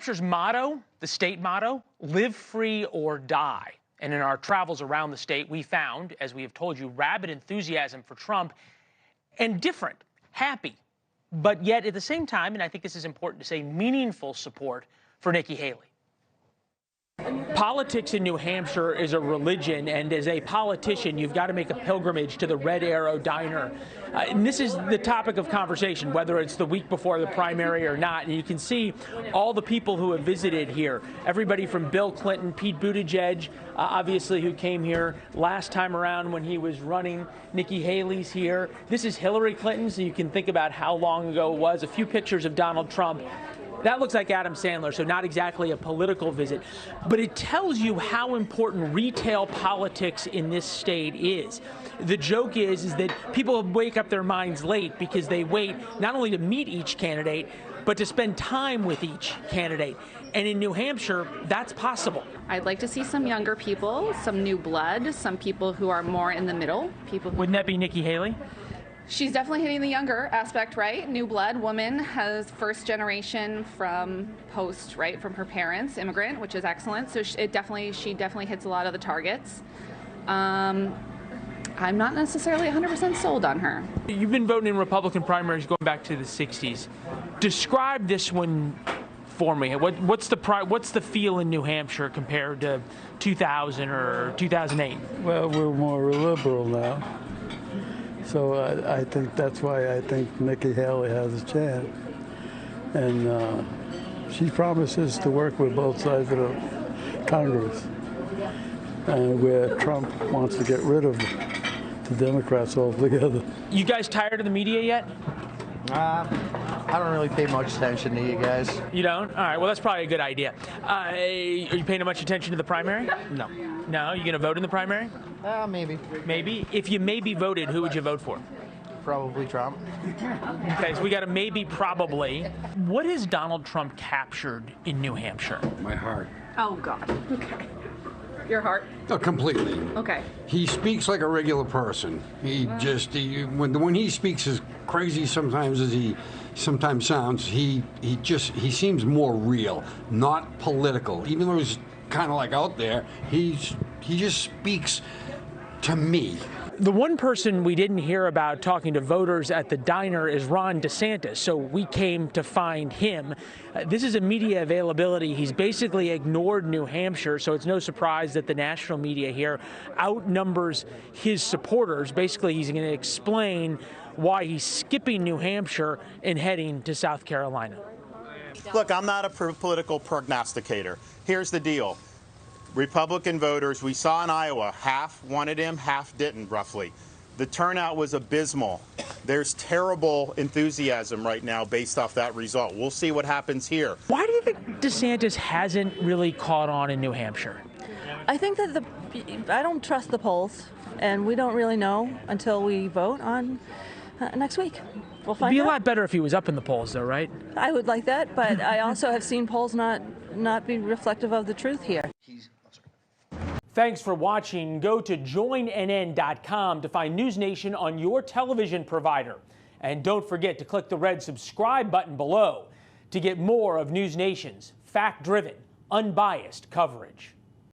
Hampshire's motto, the state motto, live free or die. And in our travels around the state, we found, as we have told you, rabid enthusiasm for Trump and different, happy, but yet at the same time, and I think this is important to say, meaningful support for Nikki Haley. Politics in New Hampshire is a religion, and as a politician, you've got to make a pilgrimage to the Red Arrow Diner. And this is the topic of conversation, whether it's the week before the primary or not. And you can see all the people who have visited here. Everybody from Bill Clinton, Pete Buttigieg, obviously, who came here last time around when he was running. Nikki Haley's here. This is Hillary Clinton, so you can think about how long ago it was. A few pictures of Donald Trump. That looks like Adam Sandler, so not exactly a political visit. But it tells you how important retail politics in this state is. The joke is that people wake up their minds late because they wait not only to meet each candidate, but to spend time with each candidate. And in New Hampshire, that's possible. I'd like to see some younger people, some new blood, some people who are more in the middle. Wouldn't that be Nikki Haley? She's definitely hitting the younger aspect, right? New blood woman, has first generation from post, right, from her parents, immigrant, which is excellent. So she definitely hits a lot of the targets. I'm not necessarily 100% sold on her. You've been voting in Republican primaries going back to the 60s. Describe this one for me. What's the feel in New Hampshire compared to 2000 or 2008? Well, we're more liberal now. So I think that's why I think Nikki Haley has a chance. And she promises to work with both sides of the Congress. And where Trump wants to get rid of the Democrats altogether. You guys tired of the media yet? I don't really pay much attention to you guys. You don't? All right, well, that's probably a good idea. Are you paying much attention to the primary? No. No? You going to vote in the primary? Maybe. Maybe? If you maybe voted, who would you vote for? Probably Trump. Okay, so we got a maybe, probably. What has Donald Trump captured in New Hampshire? My heart. Oh, God. Okay. Your heart? Oh, completely. Okay. He speaks like a regular person. When he speaks as crazy sometimes as he sometimes sounds, he seems more real, not political. Even though he's kind of like out there, he just speaks to me. The one person we didn't hear about talking to voters at the diner is Ron DeSantis, so we came to find him. This is a media availability. He's basically ignored New Hampshire, so it's no surprise that the national media here outnumbers his supporters. Basically, he's going to explain why he's skipping New Hampshire and heading to South Carolina. Look, I'm not a political prognosticator. Here's the deal. Republican voters, we saw in Iowa, half wanted him, half didn't, roughly. The turnout was abysmal. There's terrible enthusiasm right now based off that result. We'll see what happens here. Why do you think DeSantis hasn't really caught on in New Hampshire? I think that I don't trust the polls, and we don't really know until we vote on next week. We'll find out. It'd be a lot better if he was up in the polls, though, right? I would like that, but I also have seen polls not be reflective of the truth here. Thanks for watching. Go to joinnn.com to find NewsNation on your television provider. And don't forget to click the red subscribe button below to get more of NewsNation's fact-driven, unbiased coverage.